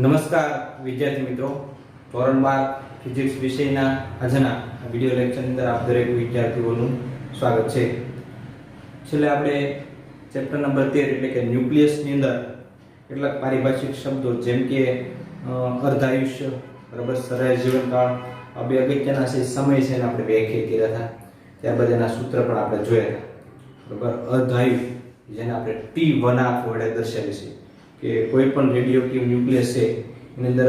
નમસ્કાર વિદ્યાર્થી મિત્રો, ધોરણ 12 ફિઝિક્સ વિષયના આજના વિડિયો લેક્ચરની અંદર આપ દરેક વિદ્યાર્થીઓનું સ્વાગત છે. છેલ્લે આપણે ચેપ્ટર નંબર 13 એટલે કે ન્યુક્લિયસની અંદર કેટલાક પારિભાષિક શબ્દો જેમ કે અર્ધાયુષ્ય, બરાબર, સરેરાશ જીવનકાળ, આ બે અગત્યના છે સમય છે એને આપણે વ્યાખ્યાયિત કર્યા હતા. ત્યારબાદ એના સૂત્ર પણ આપણે જોયા હતા, બરાબર. અર્ધાયુ જેને આપણે T1 વડે દર્શાવીએ છીએ કે કોઈ પણ રેડિયોએક્ટિવ ન્યુક્લિયસ છે એની અંદર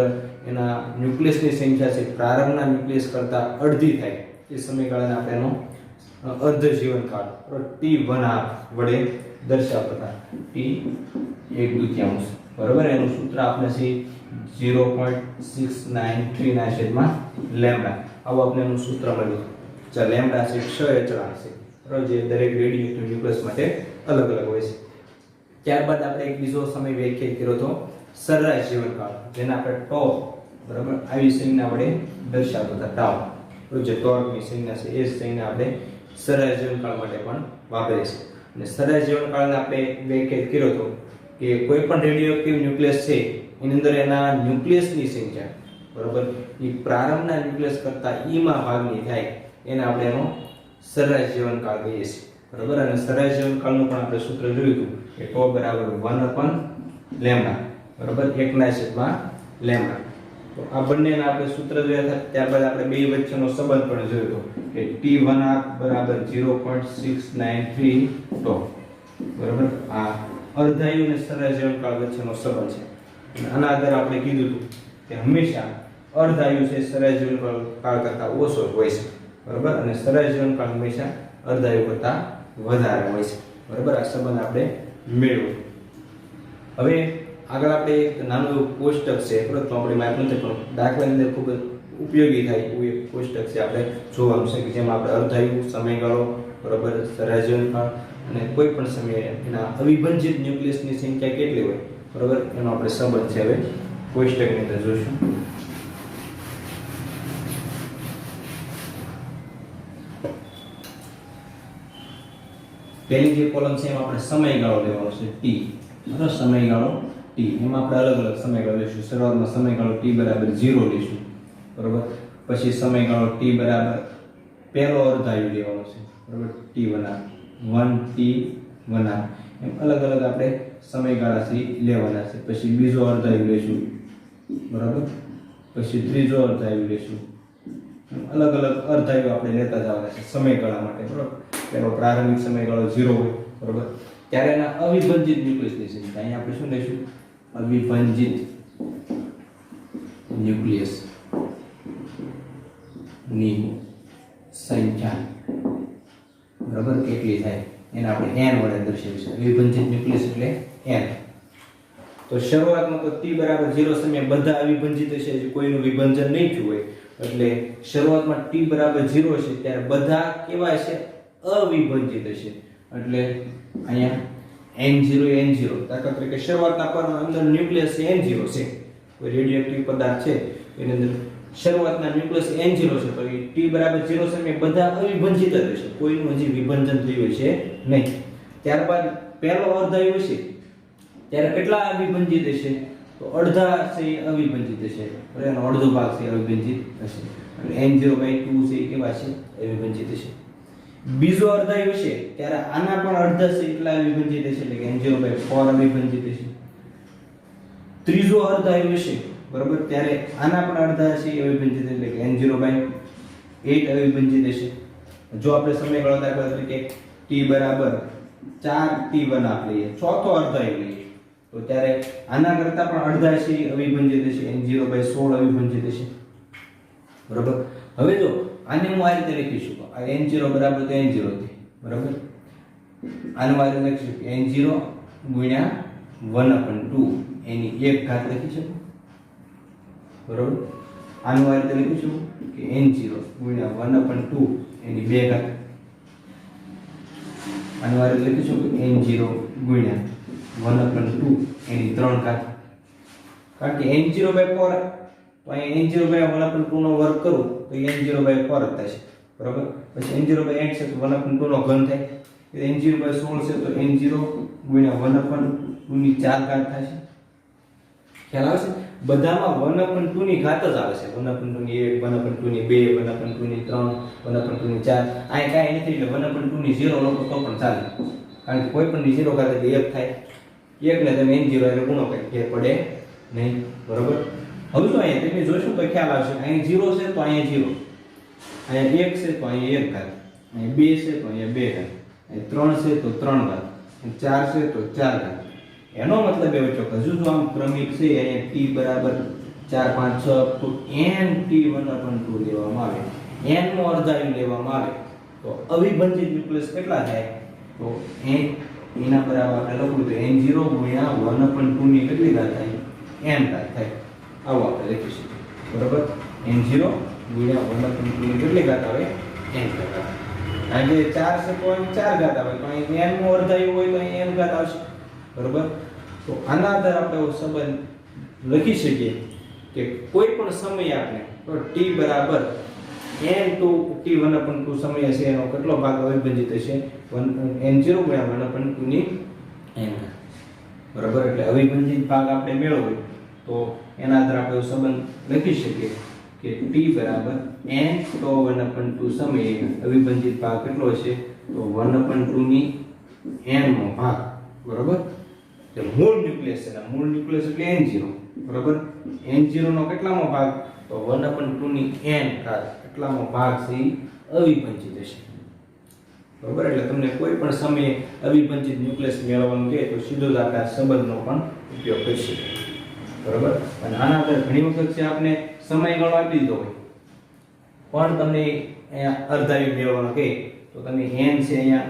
એના ન્યુક્લિયસની સંખ્યા છે પ્રારંભના ન્યુક્લિયસ કરતાં અડધી થાય એ સમયગાળાને આપણે એનો અર્ધ જીવનકાળ T1 વડે દર્શાવતા T1/2, બરાબર. એનું સૂત્ર આપણે છે 0.693 છેદમાં લેમ્ડા. આવું આપણે એનું સૂત્ર મળ્યું. જ્યાં લેમ્ડા છે ક્ષય અચળાંક છે, બરાબર, જે દરેક રેડિયોએક્ટિવ ન્યુક્લિયસ માટે અલગ અલગ હોય છે. ત્યારબાદ આપણે એક બીજો સમય વ્યાખ્યાયિત કર્યો હતો સરેરાશ જીવનકાળ, જેને આપણે ટો, બરાબર, આવી સંજ્ઞા વડે દર્શાવતા હતા. ટાઉ, જે ટોર્કની સંજ્ઞા છે એ સંજ્ઞા આપણે સરેરાશ જીવનકાળ માટે પણ વાપરે છે. અને સરેરાશ જીવનકાળને આપણે વ્યાખ્યાયિત કર્યો હતો કે કોઈ પણ રેડિયોએક્ટિવ ન્યુક્લિયસ છે એની અંદર એના ન્યુક્લિયસની સંખ્યા, બરાબર, એ પ્રારંભના ન્યુક્લિયસ કરતાં ઈમાં ભાગની થાય એને આપણે એનો સરેરાશ જીવનકાળ કહીએ છીએ, બરાબર. અને સરેરાશ જીવનકાળનું પણ આપણે સૂત્ર જોયું હતું કે ટો બરાબર 1/લેમ્ડા, બરાબર, 1/લેમ્ડા. તો આ બંનેના આપણે સૂત્ર જોયા હતા. ત્યારબાદ આપણે બે વચ્ચેનો સંબંધ પણ જોયો હતો કે T1 બરાબર 0.693 ટો, બરાબર. આ અર્ધાયુ અને સરેરાશ જીવનકાળ વચ્ચેનો સંબંધ છે. અને આના આધારે આપણે કીધું હતું કે હંમેશા અર્ધાયુ છે સરેરાશ જીવનકાળ કરતાં ઓછો હોય છે, બરાબર. અને સરેરાશ જીવનકાળ હંમેશા અર્ધાયુ કરતાં વધારે હોય છે, બરાબર. આ સંબંધ આપણે મેળવ્યો. હવે આગળ આપણે એક નાનું એવું કોષ્ટક છે, બરાબર, તો આપણે માહિતી નથી પણ દાખલાની અંદર ખૂબ જ ઉપયોગી થાય એવું એક કોષ્ટક છે આપણે જોવાનું છે કે જેમાં આપણે અર્ધાયુ, સમયગાળો, બરાબર, સરેરાશ જીવનકાળ અને કોઈ પણ સમયે એના અવિભાજિત ન્યુક્લિયસની સંખ્યા કેટલી હોય, બરાબર, એનો આપણે સંબંધ છે હવે કોષ્ટકની અંદર જોઈશું. પહેલી જે કોલમ છે એમાં આપણે સમયગાળો લેવાનો છે T, બરાબર, સમયગાળો T. એમાં આપણે અલગ અલગ સમયગાળો લઈશું. શરૂઆતમાં સમયગાળો T બરાબર 0 લઈશું, બરાબર. પછી સમયગાળો T બરાબર પહેલો અર્ધાયુ લેવાનો છે, બરાબર, T1, 1T1, એમ અલગ અલગ આપણે સમયગાળાથી લેવાના છે. પછી બીજો અર્ધાયુ લઈશું, બરાબર. પછી ત્રીજો અર્ધાયુ લઈશું. અલગ અલગ અર્ધાયુ આપણે લેતા જવાના છે સમયગાળા માટે, બરાબર. પેલો પ્રારંભિક સમયગાળો 0 હોય, બરાબર, ત્યારે એના અવિભાજિત ન્યુક્લિયસની સંખ્યા અહીંયા આપણે શું લઈશું? અવિભાજિત ન્યુક્લિયસ ની સંખ્યા, બરાબર, કેટલી થાય એને આપણે n વડે દર્શાવીશું. અવિભાજિત ન્યુક્લિયસ એટલે n. તો શરૂઆતમાં તો T બરાબર 0 સમયે બધા અવિભાજિત હશે, જે કોઈનું વિભાજન નહીં થયું હોય, એટલે શરૂઆતમાં T બરાબર 0 છે ત્યારે બધા કેવા છે? અવિભાજિત હશે. એટલે અહીંયા N0 દાખલા તરીકે શરૂઆતના પર અંદર ન્યુક્લિયસ N0 છે, કોઈ રેડિયોએક્ટિવ પદાર્થ છે એની અંદર શરૂઆતના ન્યુક્લિયસ N0 છે, તો એ T બરાબર 0 સમયે બધા અવિભાજિત જ હશે, કોઈનું હજી વિભાજન થયું છે નહીં. ત્યારબાદ પહેલો અર્ધાયુ હશે ત્યારે કેટલા અવિભાજિત હશે? તો અડધા છે એ અવિભાજિત હશે, એનો અડધો ભાગ છે અવિભાજિત હશે. એટલે N0/2 છે એ કેવા છે? અવિભાજિત હશે. બીજો અર્ધાયુ હશે ત્યારે આના પણ અડધા છે એટલા અવિભાજિત હશે, એટલે કે N0/4 અવિભાજિત હશે. ત્રીજો અર્ધાયુ હશે, બરાબર, ત્યારે આના પણ અડધા છે અવિભાજિત, એટલે કે N0/8 અવિભાજિત હશે. જો આપણે સમયગાળો દાખલા તરીકે T બરાબર 4T1 લઈએ, ચોથો અર્ધાયુ લઈએ, તો ત્યારે આના કરતા પણ અડધા છે અવિભાજિત હશે, N0/16 અવિભાજિત હશે, બરાબર. હવે જો આને હું આ રીતે લખી શકું, આ N0 બરાબર તો N0 થી, બરાબર. આને આ રીતે લખી શકું N0 ગુણ્યા 1/2 એની 1 ઘાત લખી શકું, બરાબર. આનું આ રીતે લખી શકું કે N0 ગુણ્યા 1/2 એની 2 ઘાત. આનું આ રીતે લખી શકું N0 ગુણ્યા 1/2 એની 3 ઘાત. કારણ કે N0/4 તો અહીં N0/1/2 નો વર્ગ કરું તો N0/4 જ થશે, બરાબર. પછી N0/8 છે તો 1/2 નો ઘન થાય. N0/16 છે તો N0 ગુણ્યા 1/2 ની 4 ઘાત થશે. ખ્યાલ આવે છે? બધામાં 1/2 ની ઘાત જ આવે છે. 1/2 ની 1, 1/2 ની 2, 1/2 ની 3, 1/2 ની 4. આ કાંઈ નથી એટલે 1/2 ની 0 લખો તો પણ ચાલે, કારણ કે કોઈ પણ ની 0 ઘાત એટલે 1 થાય. 1 ને તમે n0 એટલે ગુણો કરી ફેર પડે નહીં, બરોબર? હવે જો અહીંયા તમે જોશો તો ખ્યાલ આવશે. અહીં 0 છે તો અહીંયા 0, અહીંયા 1 છે તો અહીંયા 1 ઘાત, અહીંયા 2 છે તો અહીંયા 2 ઘાત, અહીંયા 3 છે તો 3 ઘાત, 4 છે તો 4 ઘાત. એનો મતલબ એવો છે કે હજુ જો આમ ક્રમિક છે અહીંયા t બરાબર 4 5 6 તો nt1/2 લેવામાં આવે, n નો અર્ધાયુ લેવામાં આવે તો અવિભાજિત ન્યુક્લિયસ કેટલા થાય? તો એના બરાબર આપણે લખવું તો n0 ગુણ્યા 1/2 ની કેટલી ઘાત થાય? n ઘાત થાય. આવું આપણે લખી શકીએ, બરાબર? n0 ગુણ્યા 1/2 ની કેટલી ઘાત આવે? n ઘાત આવે. કારણ કે 4 છે તો અહીં 4 ઘાત આવે, તો અહીં n નો અર્ધાયુ હોય તો અહીં n ઘાત આવશે, બરાબર? તો આના આધારે આપણે એવો સંબંધ લખી શકીએ કે કોઈ પણ સમય આપણે તો t બરાબર n to t1/2 સમય હશે એનો કેટલો ભાગ અવિભાજિત હશે? n0 ગુણ્યા 1/2 ની n, બરાબર? એટલે અવિભાજિત ભાગ આપણે મેળવવો તો એના આધારે આપણે એવો સંબંધ લખી શકીએ કે t બરાબર n to 1/2 સમયે અવિભાજિત ભાગ કેટલો હશે? તો 1/2 ની n નો ભાગ, બરાબર? એટલે મૂળ ન્યુક્લિયસ છે, મૂળ ન્યુક્લિયસ એટલે n0, બરાબર? n0 નો કેટલામો ભાગ? તો 1/2 ની n ઘાત કેટલામો ભાગ છે અવિભાજિત હશે, બરાબર? એટલે તમને કોઈ પણ સમયે અવિભાજિત ન્યુક્લિયસ મેળવવાનું કહે તો સીધો જ આપણે આ સંબંધનો પણ ઉપયોગ કરી શકીએ, બરાબર? અને આના પર ઘણી વખત છે આપણે સમયગાળો આપી દીધો હોય પણ તમને અહીંયા અર્ધાયુ મેળવવાનો કહે તો તમે n છે અહીંયા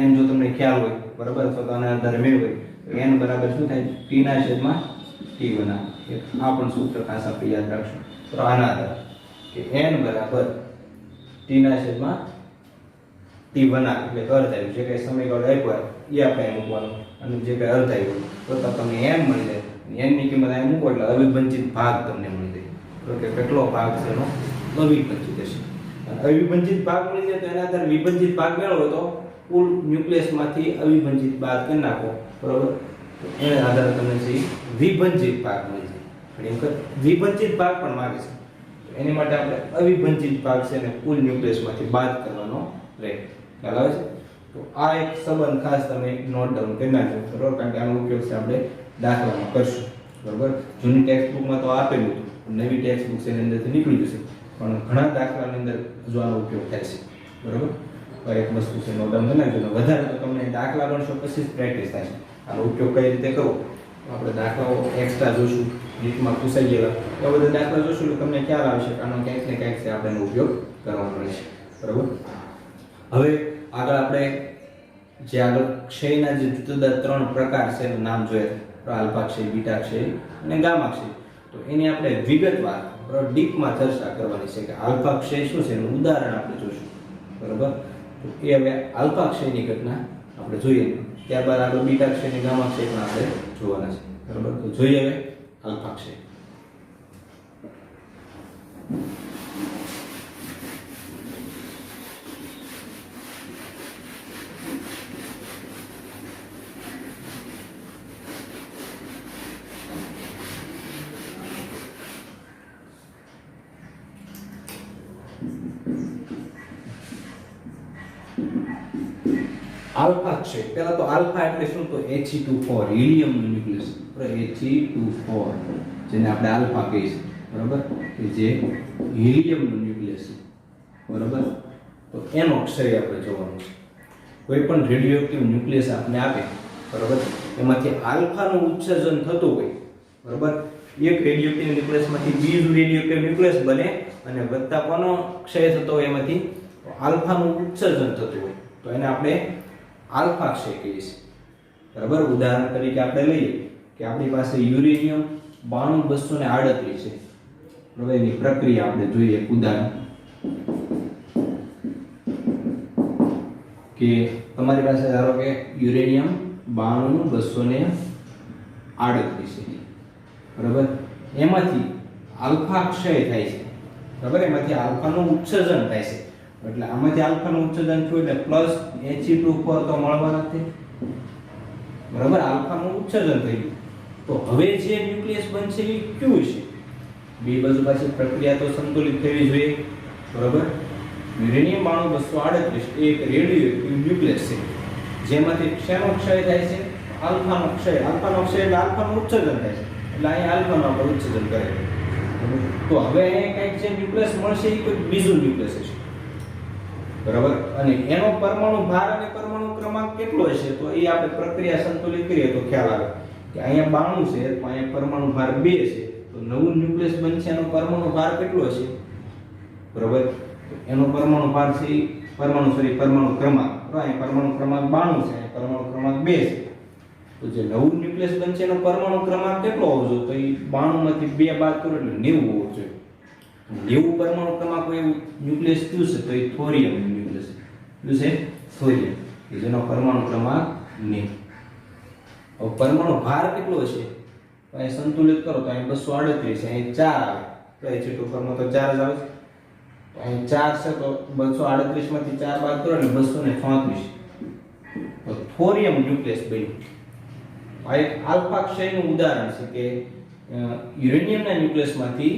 n જો તમને ખ્યાલ હોય, બરાબર? તો આના આધારે મેળવો n બરાબર શું થાય? t ના છેદમાં t1. આ પણ સૂત્ર ખાસ આપણે યાદ રાખશું. તો આના આધારે કે n બરાબર t ના છેદમાં t1 એટલે અર્ધાયુ જે કઈ સમયગાળો આપ્યો એ આપણે મૂકવાનો, અને જે કઈ અર્ધાયુ તો તમને n મળી જાય. n ની કિંમત અહીં મૂકો એટલે અવિભાજિત ભાગ તમને મળી જાય, તો કે કેટલો ભાગ છે એનો અવિભાજિત હશે. અવિભાજિત ભાગ મળી જાય તો એના આધારે વિભાજિત ભાગ મેળવો તો કુલ ન્યુક્લિયસમાંથી અવિભાજિત ભાગ કરી નાખો, બરાબર? તો એના આધારે તમને જે વિભાજિત ભાગ મળી જાય. ઘણી વખત વિભાજિત ભાગ પણ માંગે છે, તો એની માટે આપણે અવિભાજિત ભાગ છે ને કુલ ન્યુક્લિયસમાંથી બાદ કરવાનો રહે. ખ્યાલ આવે છે? તો આ એક સંબંધ ખાસ તમે નોટ ડાઉન કરી નાખજો, બરાબર? કારણ કે આનો ઉપયોગ છે આપણે દાખલામાં કરશું, બરાબર? જૂની ટેક્સ્ટ બુકમાં તો આપેલું હતું, નવી ટેક્સ્ટ બુક એની અંદરથી નીકળી જશે, પણ ઘણા દાખલાની અંદર હજુ આનો ઉપયોગ થાય છે, બરાબર? એક વસ્તુ છે નોટ ડાઉન કરી નાખજો. વધારે તો તમને દાખલા ગણશો પછી જ પ્રેક્ટિસ થાય છે. આનો ઉપયોગ કઈ રીતે કરવો આપણે દાખલાઓ એક્સ્ટ્રા જોશું, નીટમાં પૂછાઈ ગયેલા એવા બધા દાખલા જોશું એટલે તમને ખ્યાલ આવશે કે આનો ક્યાંક ને ક્યાંક આપણે એનો ઉપયોગ કરવાનો રહેશે, બરાબર? હવે આગળ આપણે જે આગળ ક્ષયના જે જુદા જુદા 3 પ્રકાર છે એનું નામ જોઈએ, આલ્ફા ક્ષય, બીટા ક્ષય અને ગામા ક્ષય. તો એની આપણે વિગતવાર ડીપમાં ચર્ચા કરવાની છે કે આલ્ફા ક્ષય શું છે એનું ઉદાહરણ આપણે જોશું, બરાબર? તો એ હવે આલ્ફા ક્ષયની ઘટના આપણે જોઈએ, ત્યારબાદ આગળ બીટા ક્ષય અને ગામા ક્ષય પણ આપણે જોવાના છે, બરાબર? તો જોઈએ હવે આલ્ફા ક્ષય. આલ્ફા ક્ષય, પહેલા તો આલ્ફા એટલે શું? તો He2 હિલિયમ નું ન્યુક્લિયસ, બરાબર? He2 જેને આપણે આલ્ફા કહીએ છીએ, બરાબર? કે જે હિલિયમ નું ન્યુક્લિયસ છે, બરાબર? તો એનો ક્ષય આપણે જોવાનો છે. કોઈ પણ રેડિયોએક્ટિવ ન્યુક્લિયસ આપણે આપે, બરાબર? એમાંથી આલ્ફા નું ઉત્સર્જન થતું હોય, બરાબર? એક રેડિયોએક્ટિવ ન્યુક્લિયસમાંથી બીજું રેડિયોએક્ટિવ ન્યુક્લિયસ બને અને વધતા કોનો ક્ષય થતો હોય એમાંથી આલ્ફા નું ઉત્સર્જન થતું હોય તો એને આપણે આલ્ફા ક્ષય કહીએ છીએ, બરાબર? ઉદાહરણ તરીકે આપણે લઈએ કે આપણી પાસે યુરેનિયમ 92238 છે, બરાબર? એની પ્રક્રિયા આપણે જોઈએ. ઉદાહરણ કે તમારી પાસે ધારો કે યુરેનિયમ 92238 છે, બરાબર? એમાંથી આલ્ફા ક્ષય થાય છે, બરાબર? એમાંથી આલ્ફાનું ઉત્સર્જન થાય છે, એટલે આમાંથી આલ્ફાનું ઉત્સર્જન થયું એટલે પ્લસ He2 તો મળવાના નથી, બરાબર? આલ્ફાનું ઉત્સર્જન થયું તો હવે જે ન્યુક્લિયસ બનશે એ કયું છે? બે બાજુ પાછી પ્રક્રિયા તો સંતુલિત થવી જોઈએ, બરાબર. યુરેનિયમ 9238 એક રેડિયોએક્ટિવ ન્યુક્લિયસ છે, જેમાંથી શેનો ક્ષય થાય છે? આલ્ફાનો ક્ષય. આલ્ફાનો ક્ષય એટલે આલ્ફાનું ઉત્સર્જન થાય છે, એટલે અહીં આલ્ફાનો આપણે ઉત્સર્જન કરે. તો હવે અહીંયા કંઈક જે ન્યુક્લિયસ મળશે એ કોઈ બીજું ન્યુક્લિયસ છે, બરાબર. અને એનો પરમાણુ ભાર અને પરમાણુ ક્રમાંક કેટલો હશે? તો એ આપણે પ્રક્રિયા સંતુલિત કરીએ તો ખ્યાલ આવે કે અહીંયા 92 છે, તો અહીંયા પરમાણુ ભાર 2 છે, તો નવું ન્યુક્લિયસ બનશે, એનો પરમાણુ ભાર કેટલો હશે? બરાબર. એનો પરમાણુ ભાર છે પરમાણુ ક્રમાંક, તો અહીં પરમાણુ ક્રમાંક 92 છે, પરમાણુ ક્રમાંક 2 છે. તો જે નવું ન્યુક્લિયસ બનશે એનો પરમાણુ ક્રમાંક કેટલો હોવો જોઈએ? તો એ 92 માંથી 2 બાદ કરો એટલે 90 હોવો જોઈએ. 90 પરમાણુ ક્રમાંક એવું ન્યુક્લિયસ કયું છે? તો એ થોરિયમ ન્યુક્લિયસ. કયું છે? થોરિયમ, કે જેનો પરમાણુ ક્રમાંક 90. હવે પરમાણુ ભાર કેટલો હશે? તો અહીં સંતુલિત કરો તો અહીં 238 છે, અહીં 4 આવે, તો અહીં છેટો ફોર્મમાં તો 4 જ આવે છે. તો અહીં 4 છે, તો 238 માંથી 4 બાદ કરો એટલે 234. તો થોરિયમ ન્યુક્લિયસ બન્યું. આ એક આલ્ફા ક્ષયનું ઉદાહરણ છે કે યુરેનિયમના ન્યુક્લિયસમાંથી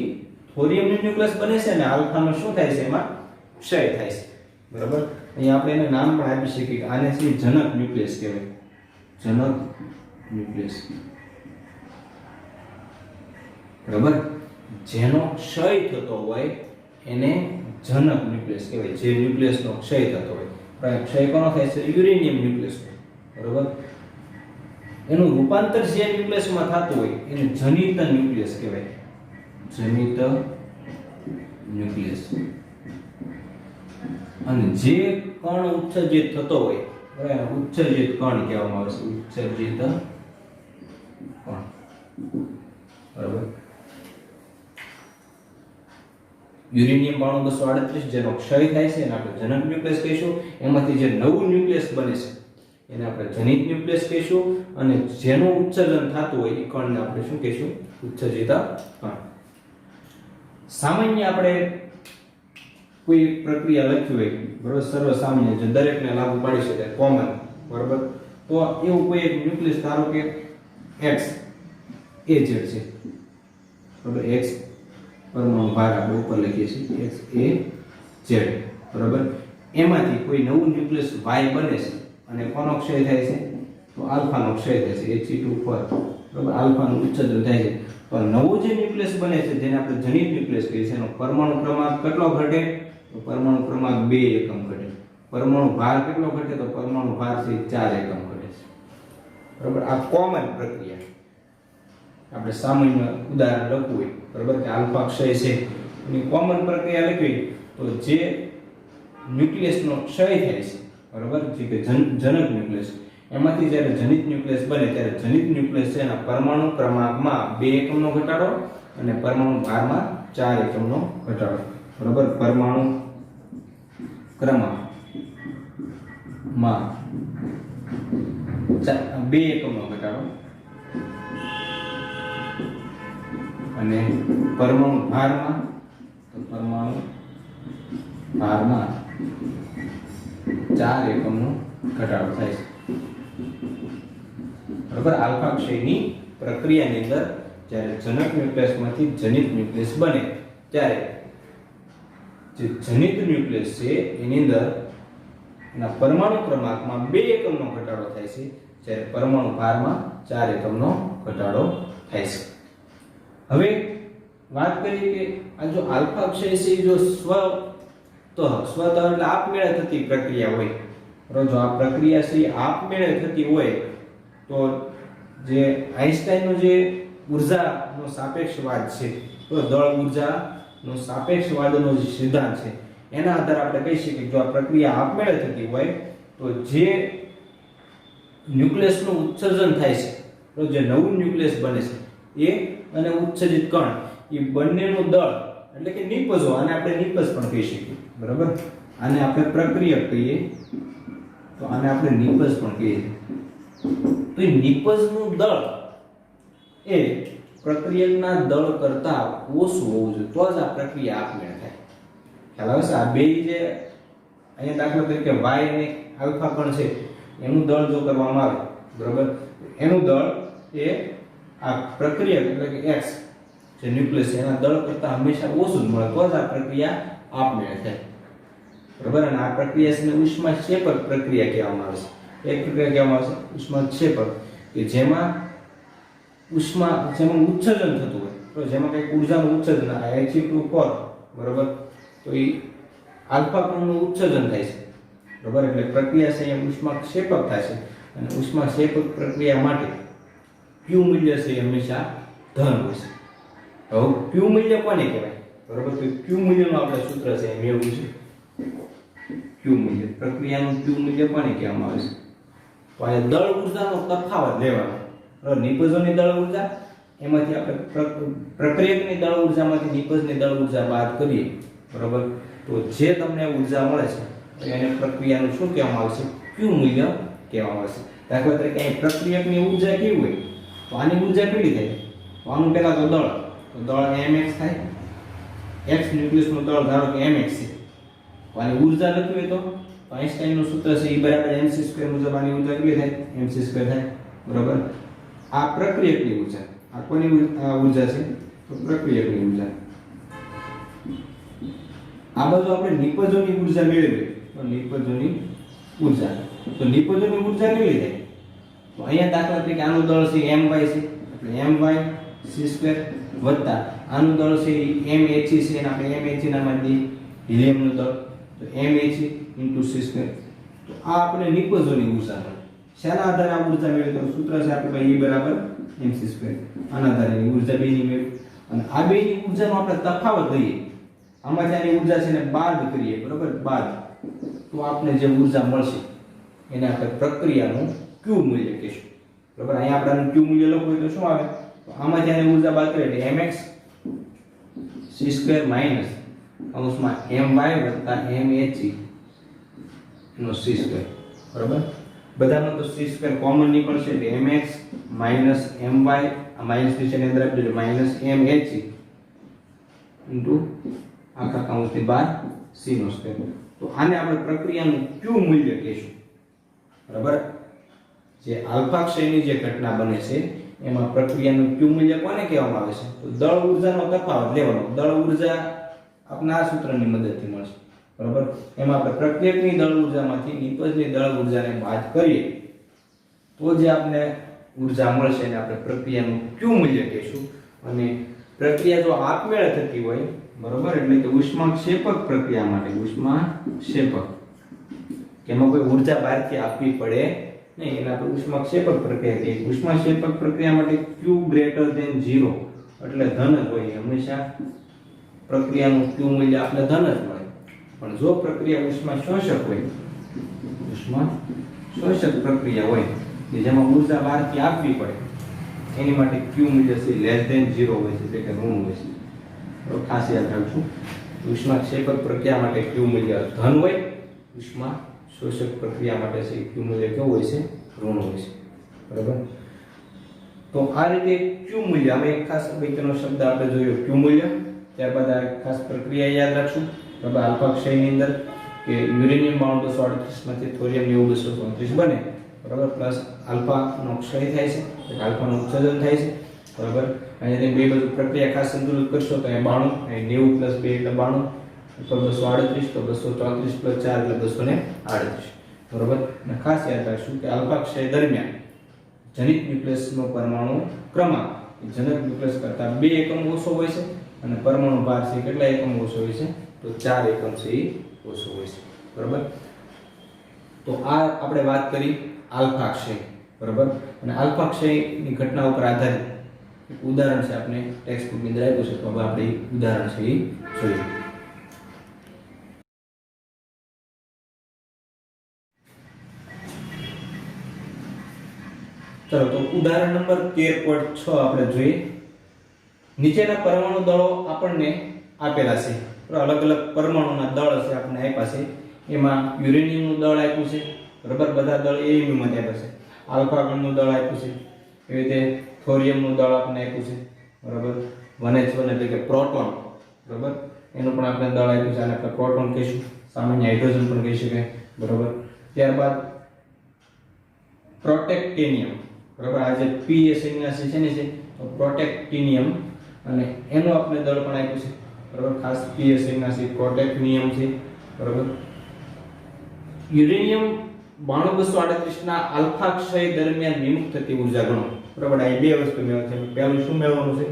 થોરિયમનું ન્યુક્લિયસ બને છે અને આલ્ફાનો શું થાય છે? એમાં ક્ષય થાય છે, બરાબર. અહીં આપણે એને નામ પણ આપી શકીએ કે આને છે જનક ન્યુક્લિયસ કહેવાય. જનક ન્યુક્લિયસ, બરાબર. જેનો ક્ષય થતો હોય એને જનક ન્યુક્લિયસ કહેવાય. જે ન્યુક્લિયસનો ક્ષય થતો હોય, પણ ક્ષય કોનો થાય છે? યુરેનિયમ ન્યુક્લિયસ, બરાબર. એનું રૂપાંતર જે ન્યુક્લિયસમાં થતું હોય એને જનિત ન્યુક્લિયસ કહેવાય. જનિત ન્યુક્લિયસ. અને જે કણ ઉત્સર્જિત થતો હોય, બરાબર, ઉત્સર્જિત કણ કહેવામાં આવે છે. ઉત્સર્જિત કણ, બરાબર. યુરેનિયમ 9238 જેનો ક્ષય થાય છે એને આપણે જનક ન્યુક્લિયસ કહીશું. એમાંથી જે નવું ન્યુક્લિયસ બને છે એને આપણે જનિત ન્યુક્લિયસ કહીશું. અને જેનું ઉત્સર્જન થતું હોય એ કણને આપણે શું કહીશું? ઉત્સર્જિત કણ. સામાન્ય આપણે કોઈ પ્રક્રિયા લખી હોય, બરોબર, સર્વ સામાન્ય જે દરેકને લાગુ પાડી શકાય, કોમન, બરોબર. તો એવું કોઈ એક ન્યુક્લિયસ ધારો કે x AZ છે, બરોબર. x પરમાણુ ભાર આપણે ઉપર લખીએ છીએ x AZ, બરોબર. એમાંથી કોઈ નવું ન્યુક્લિયસ y બને છે અને કોનો ક્ષય થાય છે? તો આલ્ફાનો ક્ષય થાય છે, He2 4, બરોબર. આલ્ફાનું ઉત્સર્જન થાય છે. તો નવું જે ન્યુક્લિયસ બને છે જેને આપણે જનિત ન્યુક્લિયસ કહીએ છીએ, એનો પરમાણુ ક્રમાંક કેટલો ઘટે? તો પરમાણુ ક્રમાંક 2 એકમ ઘટે. પરમાણુ ભાર કેટલો ઘટે? તો પરમાણુ ભાર છે 4 એકમ ઘટે છે, બરોબર. આ કોમન પ્રક્રિયા આપણે સામાન્ય ઉદાહરણ લખવું હોય, બરોબર, કે આલ્ફા ક્ષય છે એની કોમન પ્રક્રિયા લખવી તો જે ન્યુક્લિયસનો ક્ષય થાય છે, બરોબર, જે કે જનક ન્યુક્લિયસ, એમાંથી જ્યારે જનિત ન્યુક્લિયસ બને ત્યારે જનિત ન્યુક્લિયસ છે એના પરમાણુ ક્રમાંકમાં 2 એકમનો ઘટાડો અને પરમાણુ ભારમાં 4 એકમનો ઘટાડો, બરોબર. પરમાણુ ક્રમાંકમાં 2 એકમનો ઘટાડો અને પરમાણુ ભારમાં 4 એકમનો ઘટાડો થાય છે, બરાબર. આલ્ફા ક્ષયની પ્રક્રિયાની અંદર જ્યારે જનક ન્યુક્લિયસમાંથી જનિત ન્યુક્લિયસ બને ત્યારે જે જનિત ન્યુક્લિયસ છે એની અંદર એના પરમાણુ ક્રમાંકમાં 2 એકમનો ઘટાડો થાય છે, જ્યારે પરમાણુ ભારમાં 4 એકમનો ઘટાડો થાય છે. હવે વાત કરીએ કે આ જો આલ્ફા ક્ષય છે જો સ્વતઃ એટલે આપમેળે થતી પ્રક્રિયા હોય, બરાબર. જો આ પ્રક્રિયા છે આપમેળે થતી હોય તો જે આઈન્સ્ટાઈનનો જે ઉર્જાનો સાપેક્ષવાદ છે, તો દળ ઉર્જાનો સાપેક્ષવાદનો જે સિદ્ધાંત છે એના આધારે આપણે કહી શકીએ કે જો આ પ્રક્રિયા આપમેળે થતી હોય તો જે ન્યુક્લિયસનું ઉત્સર્જન થાય છે, તો જે નવું ન્યુક્લિયસ બને છે એ અને ઉત્સર્જિત કણ એ બંનેનું દળ એટલે કે નિપજો, આને આપણે નિપજ પણ કહી શકીએ, બરાબર. આને આપણે પ્રક્રિયક કહીએ તો આને આપણે નિપજ પણ કહીએ. તો એ નિપજનું દળ એ પ્રક્રિયકના દળ કરતા ઓછું હોવું જોઈએ, તો જ આ પ્રક્રિયા આપમેળે થાય. ખ્યાલ આવે છે? આ બે જે અહીંયા દાખલા તરીકે y અને આલ્ફા કણ છે એનું દળ જો કરવામાં આવે, બરાબર, એનું દળ એ આ પ્રક્રિયક એટલે કે x જે ન્યુક્લિયસ છે એના દળ કરતાં હંમેશા ઓછું જ મળે તો જ આ પ્રક્રિયા આપમેળે થાય. બરાબર. અને આ પ્રક્રિયા છે ઉષ્માક્ષેપક પ્રક્રિયા કહેવામાં આવે છે. એક પ્રક્રિયા કહેવામાં આવે છે ઉષ્માક્ષેપક કે જેમાં જેમાં ઉત્સર્જન થતું હોય તો જેમાં કંઈક ઉર્જાનું ઉત્સર્જન He2 બરાબર તો એ આલ્ફા કણનું ઉત્સર્જન થાય છે. બરાબર. એટલે પ્રક્રિયા છે એ ઉષ્માક્ષેપક થાય છે અને ઉષ્માક્ષેપક પ્રક્રિયા માટે Q મૂલ્ય છે એ હંમેશા ધન હોય છે. હવે Q મૂલ્ય કોને કહેવાય? બરાબર. તો Q મૂલ્યનું આપણે સૂત્ર છે એમ એવું છે Q મૂલ્ય પ્રક્રિયાનું Q મૂલ્ય કોને કહેવામાં આવે છે? તો આ દળ ઊર્જાનો તફાવત લેવાનો. બરાબર. નિપજોની દળ ઊર્જા એમાંથી આપણે પ્રક્રિયકની દળ ઊર્જામાંથી નિપજની દળ ઊર્જા બાદ કરીએ. બરાબર. તો જે તમને ઊર્જા મળે છે એને પ્રક્રિયાનું શું કહેવામાં આવે છે? Q મૂલ્ય કહેવામાં આવે છે. દાખલા તરીકે અહીં પ્રક્રિયકની ઊર્જા કેવી હોય તો આની ઊર્જા કેટલી થાય? તો આનું પહેલા તો દળ mx થાય. x ન્યુક્લિયસનું દળ ધારો કે mx છે. તો આની ઊર્જા લખવી હોય તો આઈન્સ્ટાઈનનું સૂત્ર છે E = mc² મુજબ આની ઊર્જા કેટલી થાય? mc² થાય. બરાબર. આ પ્રક્રિયકની ઊર્જા. આ કોની ઊર્જા છે? તો પ્રક્રિયકની ઊર્જા. આ બાજુ આપણે નિપજોની ઊર્જા મેળવીએ તો નિપજોની ઊર્જા. તો નિપજોની ઊર્જા કેટલી થાય? તો અહીંયા દાખલા તરીકે આનું દળ છે my છે એટલે my c² વત્તા આનું દળ છે mhe છે અને આપણે mhe ના માંથી હિલિયમનું દળ તો mhe c². તો આ આપણે નિપજોની ઊર્જા મળે. શેના આધારે આ ઊર્જા મેળવી? તો સૂત્ર છે આપણે E = mc². આના આધારે ઊર્જા બેની મેળવી અને આ બેની ઊર્જાનો આપણે તફાવત લઈએ. આમાં જેની ઊર્જા છે ને બાદ કરીએ. બરાબર. બાદ તો આપણે જે ઊર્જા મળશે એને આપણે પ્રક્રિયાનું Q મૂલ્ય કહીશું. બરાબર. અહીંયા આપણે Q મૂલ્ય લખવું હોય તો શું આવે? તો આમાં જેની ઊર્જા બાદ કરીએ એટલે mx c² - my વત્તા mhe નો c². બરાબર. બધામાં તો c² કોમન નીકળશે એટલે mx my આ માઈનસ નિશાની અંદર આપી દેજો -mhe ઇન્ટુ આખા કૌંસની બહાર c². તો આને આપણે પ્રક્રિયાનું Q મૂલ્ય કહીશું. બરાબર. જે આલ્ફા ક્ષયની જે ઘટના બને છે એમાં પ્રક્રિયાનું Q મૂલ્ય કોને કહેવામાં આવે છે? તો દળ ઊર્જાનો તફાવત લેવાનો. દળ ઊર્જા આપણે આ સૂત્રની મદદથી મળશે. બરાબર. એમાં આપણે પ્રક્રિયકની દળ ઊર્જામાંથી નિપજની દળ ઊર્જાને બાદ કરીએ તો જે આપણે ઊર્જા મળશે એને આપણે પ્રક્રિયાનું Q મૂલ્ય કહીશું. અને પ્રક્રિયા જો આપમેળે થતી હોય બરોબર એટલે કે ઉષ્માક્ષેપક પ્રક્રિયા માટે ઉષ્માક્ષેપક કે એમાં કોઈ ઊર્જા બહારથી આપવી પડે નહીં એટલે આપણે ઉષ્માક્ષેપક પ્રક્રિયા કહીએ. ઉષ્માક્ષેપક પ્રક્રિયા માટે Q > 0 એટલે ધન જ હોય. હંમેશા પ્રક્રિયાનું Q મૂલ્ય આપણે ધન જ મળે. પણ જો પ્રક્રિયા ઉષ્મા શોષક હોય ઉષ્મા શોષક પ્રક્રિયા હોય કે જેમાં ઊર્જા બહારથી આપવી પડે એની માટે Q મૂલ્ય છે <0 હોય છે એટલે કે ઋણ હોય છે. તો ખાસ યાદ રાખજો ઉષ્માક્ષેપક પ્રક્રિયા માટે Q મૂલ્ય ધન હોય. ઉષ્મા શોષક પ્રક્રિયા માટે છે Q મૂલ્ય કેવું હોય છે? ઋણ હોય છે. બરાબર. તો આ રીતે Q મૂલ્ય અમે એક ખાસ અગત્યનો શબ્દ આપણે જોયો Q મૂલ્ય. ત્યારબાદ આ ખાસ પ્રક્રિયા યાદ રાખશું. બરાબર. આલ્ફા ક્ષયની અંદર કે યુરેનિયમ 238 માંથી થોરિયમ 234 બને. બરાબર. પ્લસ આલ્ફા નો ક્ષય થાય છે એટલે આલ્ફા નું ઉત્સર્જન થાય છે. બરાબર. અહીંયા બે બાજુ પ્રક્રિયા ખાસ સંતુલિત કરશો તો અહીંયા 92 અહીં 90 + 2 એટલે 238 તો 234 + 4 એટલે 238. બરાબર. અને ખાસ યાદ રાખશું કે આલ્ફા ક્ષય દરમિયાન જનિત ન્યુક્લિયસનો પરમાણુ ક્રમાંક જનક ન્યુક્લિયસ કરતાં 2 એકમ ઓછો હોય છે અને પરમાણુ ભાર છે કેટલા એકમ ઓછો હોય છે? તો 4 એકમ છે એ ઓછો હોય છે. બરાબર. તો આ આપણે વાત કરી આલ્ફા ક્ષય. બરાબર. અને આલ્ફા ક્ષયની ઘટના ઉપર આધારિત એક ઉદાહરણ છે આપણે ટેક્સ્ટ બુકની અંદર આપ્યું છે તો હવે આપણે ઉદાહરણ છે એ જોઈએ. ચલો તો ઉદાહરણ નંબર 13.6 આપણે જોઈએ. નીચેના પરમાણુ દળો આપણને આપેલા છે. અલગ અલગ પરમાણુના દળ છે આપણને આપ્યા છે. એમાં યુરેનિયમનું દળ આપ્યું છે. બરાબર. બધા દળ AU માં આપ્યા છે. આલ્ફા ગણનું દળ આપ્યું છે. એવી રીતે થોરિયમનું દળ આપણને આપ્યું છે. બરાબર. 1H1 એટલે કે પ્રોટોન. બરાબર. એનું પણ આપણે દળ આપ્યું છે. આને આપણે પ્રોટોન કહીશું. સામાન્ય હાઇડ્રોજન પણ કહી શકાય. બરાબર. ત્યારબાદ પ્રોટેક્ટેનિયમ બરાબર. આ જે P એ સંજ્ઞા છે શેની છે? તો પ્રોટેક્ટિનિયમ, અને એનું આપણે દળ પણ આપ્યું છે. બરાબર. ખાસ P એ સંજ્ઞા છે પ્રોટેક્ટિનિયમ છે. બરાબર. યુરેનિયમ 92238 ના આલ્ફા ક્ષય દરમિયાન વિમુક્ત થતી ઊર્જા ગણો. બરાબર. આ બે વસ્તુ મેળવશે. પહેલું શું મેળવવાનું છે?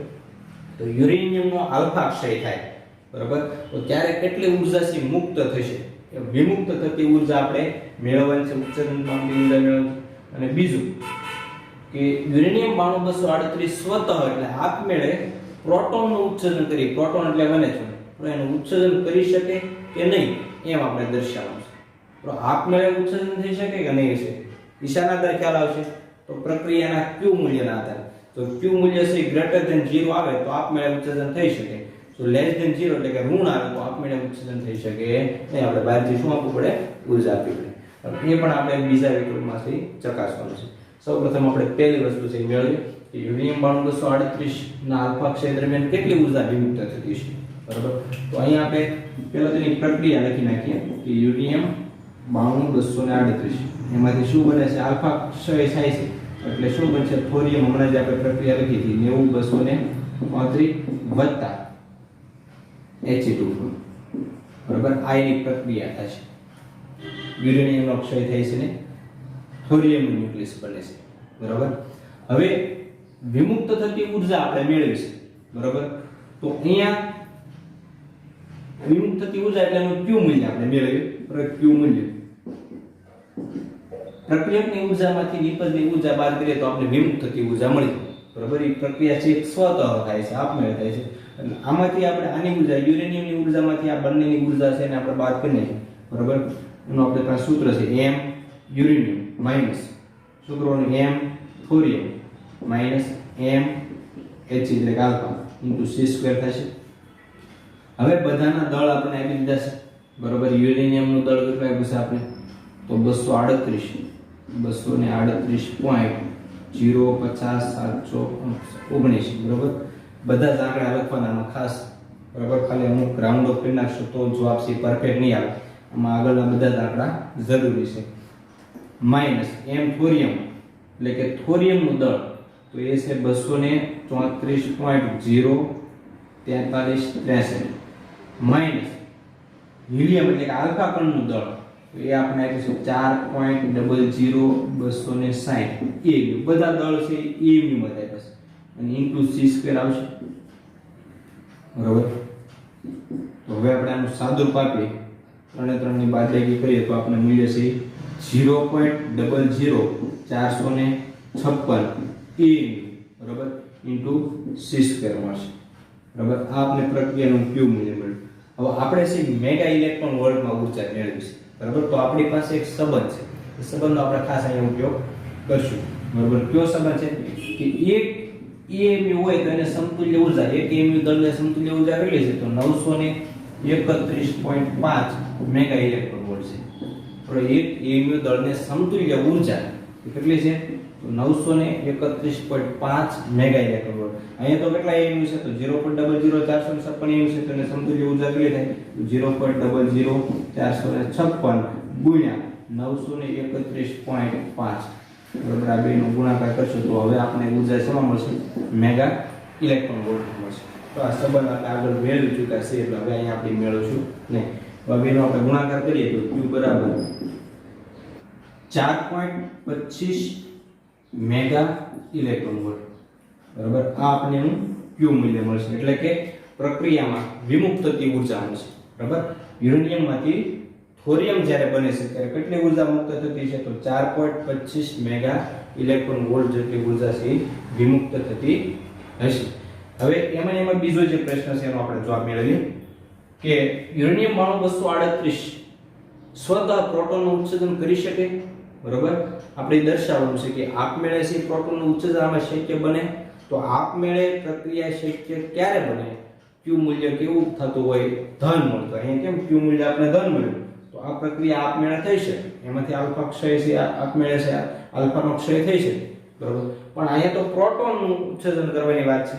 તો યુરેનિયમનો આલ્ફા ક્ષય થાય, બરાબર, તો ત્યારે કેટલી ઊર્જા છે મુક્ત થશે? વિમુક્ત થતી ઊર્જા આપણે મેળવવાની છે, ઉત્સર્જન પામતી ઊર્જા મેળવવાની. અને બીજું કે યુરેનિયમ 92238 સ્વતઃ એટલે આપમેળે પ્રોટોનનું ઉત્સર્જન કરી, પ્રોટોન એટલે બને છે, તો એનું ઉત્સર્જન કરી શકે કે નહીં એમ આપણે દર્શાવવાનું છે. તો આપમેળે ઉત્સર્જન થઈ શકે કે નહીં છે ઈશાના આધારે ખ્યાલ આવશે. તો પ્રક્રિયાના Q મૂલ્યના આધારે. તો Q મૂલ્ય છે ગ્રેટર ધેન 0 આવે તો આપમેળે ઉત્સર્જન થઈ શકે. જો લેસ ધેન 0 એટલે કે ઋણ આવે તો આપમેળે ઉત્સર્જન થઈ શકે નહીં. આપણે બહારથી શું આપવું પડે? ઊર્જા આપવી પડે. એ પણ આપણે બીજા વિકલ્પમાંથી ચકાસવાનું છે. સૌપ્રથમ આપણે પહેલી વસ્તુ છે મેળવીએ કે યુરેનિયમ 92238 ના આલ્ફા ક્ષય દરમિયાન કેટલી ઊર્જા વિમુક્ત થતી છે. બરાબર. તો અહીંયા આપણે પહેલા તેની પ્રક્રિયા લખી નાખીએ કે યુરેનિયમ 92238 એમાંથી શું બને છે? આલ્ફા ક્ષય થાય છે એટલે શું બનશે? થોરિયમ. હમણાં જ આપણે પ્રક્રિયા લખી હતી 90235 વત્તા He2. બરાબર. આ એની પ્રક્રિયા થશે. યુરેનિયમનો ક્ષય થાય છે ને થોરિયમનું ન્યુક્લિયસ બને છે. બરાબર. હવે વિમુક્ત થતી ઊર્જા આપણે મેળવી છે. બરાબર. તો અહીંયા વિમુક્ત થતી ઊર્જા એટલે એનું Q મૂલ્ય આપણે મેળવ્યું. બરાબર. Q મૂલ્ય પ્રક્રિયકની ઊર્જામાંથી નિપજની ઊર્જા બાદ કરીએ તો આપણે વિમુક્ત થતી ઊર્જા મળી. બરાબર. એ પ્રક્રિયા છે સ્વતઃ થાય છે, આપમેળે થાય છે. એટલે આમાંથી આપણે આની ઊર્જા યુરેનિયમની ઊર્જામાંથી આ બંનેની ઊર્જા છે ને આપણે બાદ કરી નાખીએ. બરાબર. એનું આપણે પાસે સૂત્ર છે m યુરેનિયમ માઈનસ સૂત્રોનું m thorium minus m He એટલે કે આલ્ફા ઇન્ટુ c² થશે. હવે બધાના દળ આપણે આપી દીધા છે. બરાબર. યુરેનિયમનું દળ કેટલું આપ્યું છે આપણે? તો 238.050.719. બરાબર. બધા જ આંકડા લખવાના ખાસ. બરાબર. ખાલી અમુક રાઉન્ડ ઓફ કરી નાખશો તો જવાબ છે પરફેક્ટ નહીં આવે. આમાં આગળના બધા જ આંકડા જરૂરી છે. માઈનસ m થોરિયમ એટલે કે થોરિયમનું દળ તો એ છે 234.04363 માઈનસ હિલિયમ એટલે કે આલ્ફા કણનું દળ તો એ આપણે આપ્યું છે 4.00260 એ બધા દળ છે એ ની મત આપ્યા છે અને ઇન્ટુ c² આવશે. બરાબર. તો હવે આપણે આનું સાદુરૂપ આપીએ, 3 ની બાદબાકી કરીએ તો આપણે મૂલ્ય છે 0.00456 એ બરાબર ઇન્ટુ c² મળશે. બરાબર. આ આપણે પ્રક્રિયાનું Q મૂલ્ય મળ્યું. હવે આપણે છે મેગા ઇલેક્ટ્રોન વોલ્ટમાં ઊર્જા મેળવી છે. બરાબર. તો આપણી પાસે એક સંબંધ છે. એ સંબંધનો આપણે ખાસ અહીંયા ઉપયોગ કરશું. બરાબર. કયો સંબંધ છે કે એક EMU હોય તો એને સમતુલ્ય ઊર્જા, એક EMU દળને સમતુલ્ય ઊર્જા કેટલી છે? તો 931.5 મેગા ઇલેક્ટ્રોન વોલ્ટ છે. તો એક EMU દળને સમતુલ્ય ઊર્જા કેટલી છે? તો 931.5 મેગા ઇલેક્ટ્રોન વોલ્ટ. અહીંયા તો કેટલા EMU છે? તો 0.00456 EMU છે. તો એને સમતુલ્ય ઊર્જા કેટલી થાય? તો 0.00456 ગુણ્યા 931.5. બરાબર. આ બેનો ગુણાકાર કરશો તો હવે આપણે ઊર્જા શેમાં મળશે? મેગા ઇલેક્ટ્રોન વોલ્ટ મળશે. તો આ સંબંધ આપણે આગળ મેળવી ચૂક્યા છે એટલે હવે અહીંયા આપણે મેળવશું નહીં. હવે બેનો આપણે ગુણાકાર કરીએ તો Q બરાબર 4.25 મેગા ઇલેક્ટ્રોન વોલ્ટ. બરાબર. આ આપણને એનું Q મૂલ્ય મળશે એટલે કે પ્રક્રિયામાં વિમુક્ત થતી ઊર્જા મળશે. બરાબર. યુરેનિયમમાંથી થોરિયમ જ્યારે બને છે ત્યારે કેટલી ઊર્જા મુક્ત થતી છે? તો 4.25 મેગા ઇલેક્ટ્રોન વોલ્ટ જેટલી ઊર્જા છે વિમુક્ત થતી હશે. હવે એમાં બીજો જે પ્રશ્ન છે એનો આપણે જવાબ મેળવીએ કે યુરેનિયમ 92238 સ્વતઃ પ્રોટોનનું ઉત્સર્જન કરી શકે. બરાબર. આપણે દર્શાવવાનું છે કે આપમેળે છે પ્રોટોનનું ઉત્સર્જન આમાં શક્ય બને. તો આપમેળે પ્રક્રિયા શક્ય ક્યારે બને? Q મૂલ્ય કેવું થતું હોય? ધન મળતું. અહીંયા કેમ Q મૂલ્ય આપણે ધન મળ્યું? તો આ પ્રક્રિયા આપમેળે થઈ શકે. એમાંથી આલ્ફા ક્ષય છે આપમેળે છે આલ્ફાનો ક્ષય થઈ શકે. બરાબર. પણ અહીંયા તો પ્રોટોનનું ઉત્સર્જન કરવાની વાત છે.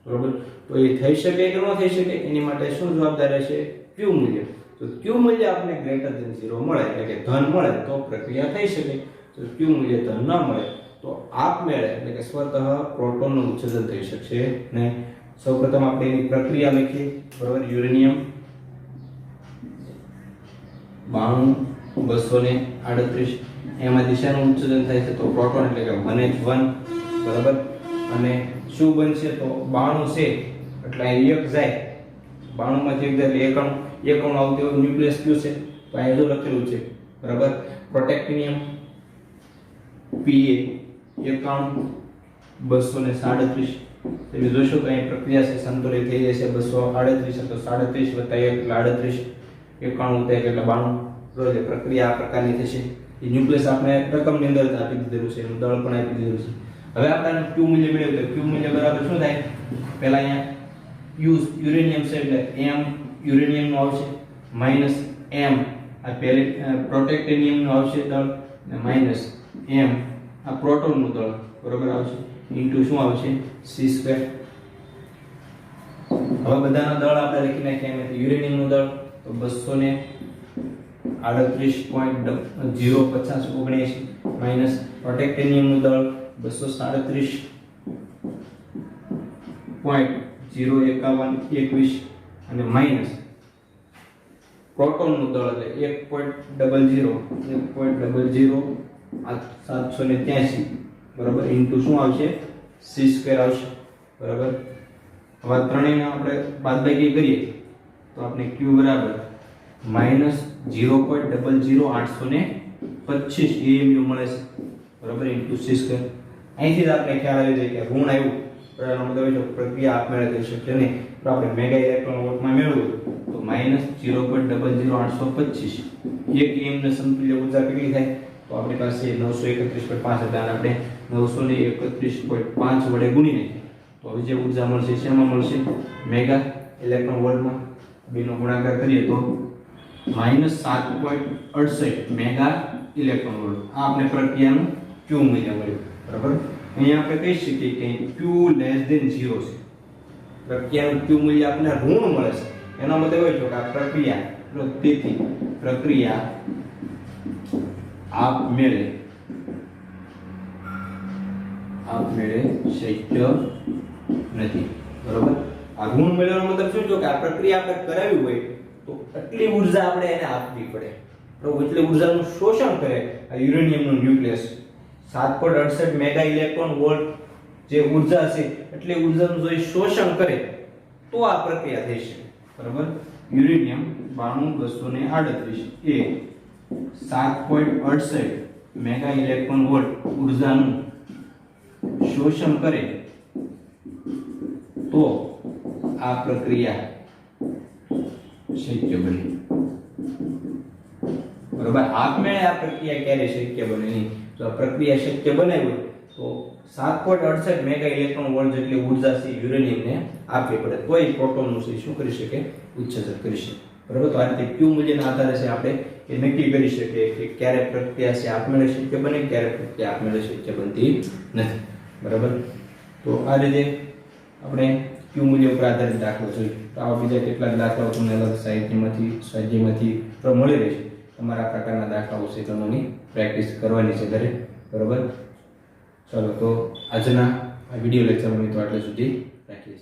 બરાબર. તો એ થઈ શકે કે ન થઈ શકે એની માટે શું જવાબદાર રહેશે? Q મૂલ્ય. તો Q મૂલ્ય આપણે ગ્રેટર ધેન 0 મળે એટલે કે ધન મળે તો પ્રક્રિયા થઈ શકે. તો Q મૂલ્ય ધન ન મળે તો તો આપમેળે એટલે કે સ્વતઃ પ્રોટોનનું ઉત્સર્જન થઈ શકશે નહીં. સૌપ્રથમ આપણે એની પ્રક્રિયા લખીએ. બરાબર, યુરેનિયમ 92 એમાંથી શેનું ઉત્સર્જન થાય છે? તો પ્રોટોન એટલે કે 1H1. બરાબર, અને શું બનશે? તો 92 છે એટલે અહીં એક જાય, 92 માંથી એક જાય એટલે એક અણુ આવતો હોય. ન્યુક્લિયસ કયું છે? તો અહીં જો લખેલું છે. બરાબર, પ્રોટેક્ટિનિયમ Pa 237. તમે જોશો તો અહીં પ્રક્રિયા છે સંતુલિત થઈ જશે. 238 તો 37 + 1 એટલે 38 91 થાય એટલે 92. બરોબર, પ્રક્રિયા આ પ્રકારની થશે. એ ન્યુક્લિયસ આપણે રકમની અંદર આપી દીધેલું છે, એનું દળ પણ આપી દીધેલું છે. હવે આપણે Q મૂલ્ય મેળવ્યું તો Q મૂલ્ય બરાબર શું થાય? પહેલા અહીંયા યુરેનિયમ છે એટલે m યુરેનિયમ નું આવશે માઈનસ m આ પ્રોટેક્ટિનિયમ નું આવશે દળ અને માઈનસ m આ પ્રોટોન નું દળ બરાબર આવશે ઇન્ટુ શું આવશે? c². હવે બધાના દળ આપણે લખી નાખ્યા. એમાંથી યુરેનિયમ નું દળ તો 238.05079 માઈનસ પ્રોટેક્ટિનિયમ નું દળ 237.05121 અને માઈનસ પ્રોટોન નું દળ એટલે 1.00 બરાબર ઇન્ટુ શું આવશે? c² આવશે. બરાબર, હવે ત્રણેયને આપણે બાદબાકી કરીએ તો આપણે q બરાબર -0.00825 AMU મળે છે. બરાબર, ઇન્ટુ c². અહીંથી જ આપણે ખ્યાલ આવી જાય કે ઋણ આવ્યું બરાબર, મતલબ એ પ્રક્રિયા આપમેળે થઈ શકશે નહીં. તો આપણે મેગા ઇલેક્ટ્રોન વોલ્ટમાં મેળવવું તો -0.00825 એક એમ ને સમતુલ્ય ઊર્જા કેટલી થાય? તો આપણી પાસે 931.5 હતા અને આપણે 931.5 વડે ગુણીને તો હવે જે ઊર્જા મળશે શેમાં મળશે? મેગા ઇલેક્ટ્રોન વોલ્ટમાં. બેનો ગુણાકાર કરીએ તો -7.68 મેગા ઇલેક્ટ્રોન વોલ્ટ. આ આપણે પ્રક્રિયાનું Q મૂલ્ય મળ્યું. બરાબર, અહીંયા આપણે કહી શકીએ કે Q <0 છે. પ્રક્રિયાનું Q મૂલ્ય આપણને ઋણ મળે છે. એનો મતલબ એ છે કે આ પ્રક્રિયા તેથી પ્રક્રિયા આપમેળે શક્ય નથી. બરોબર, આ ઋણ મેળવવાનો મતલબ શું છે કે આ પ્રક્રિયા આપણે કરાવી હોય તો એટલી ઊર્જા આપણે એને આપવી પડે. બરોબર, એટલી ઊર્જાનું શોષણ કરે આ યુરેનિયમનું ન્યુક્લિયસ. 7.68 મેગા ઇલેક્ટ્રોન વોલ્ટ જે ઊર્જા છે એટલી ઊર્જાનું જો શોષણ કરે તો આ પ્રક્રિયા થઈ શકે. બરાબર, યુરેનિયમ 92238 એ 7.68 મેગા ઇલેક્ટ્રોન વોલ્ટ ઊર્જાનું શોષણ કરે તો આ પ્રક્રિયા શક્ય બને. બરાબર, આપમેળે આ પ્રક્રિયા ક્યારે શક્ય બને નહીં. જો આ પ્રક્રિયા શક્ય બનાવી હોય તો 7.68 મેગા ઇલેક્ટ્રોન વોલ્ટ જેટલી ઊર્જા છે યુરેનિયમને આપવી પડે તો એ પ્રોટોનનું શું કરી શકે? ઉત્સર્જન કરી શકે. બરાબર, તો આ રીતે Q મૂલ્યના આધારે છે આપણે એ નક્કી કરી શકીએ કે ક્યારે પ્રક્રિયા છે આપમેળે શક્ય બને, ક્યારે પ્રક્રિયા આપમેળે શક્ય બનતી નથી. બરાબર, તો આ રીતે આપણે Q મૂલ્ય ઉપર આધારિત દાખલો જોઈ. તો આવા બીજા કેટલાક દાખલાઓ તમને અલગ સાહિત્યમાંથી સ્વાધ્યાયમાંથી મળી રહેશે. તમારા પ્રકારના દાખલાઓ છે તમારી પ્રેક્ટિસ કરવાની છે દરેક. બરાબર, ચાલો તો આજના આ વિડિયો લેક્ચરમાં તો આટલે સુધી રાખીએ.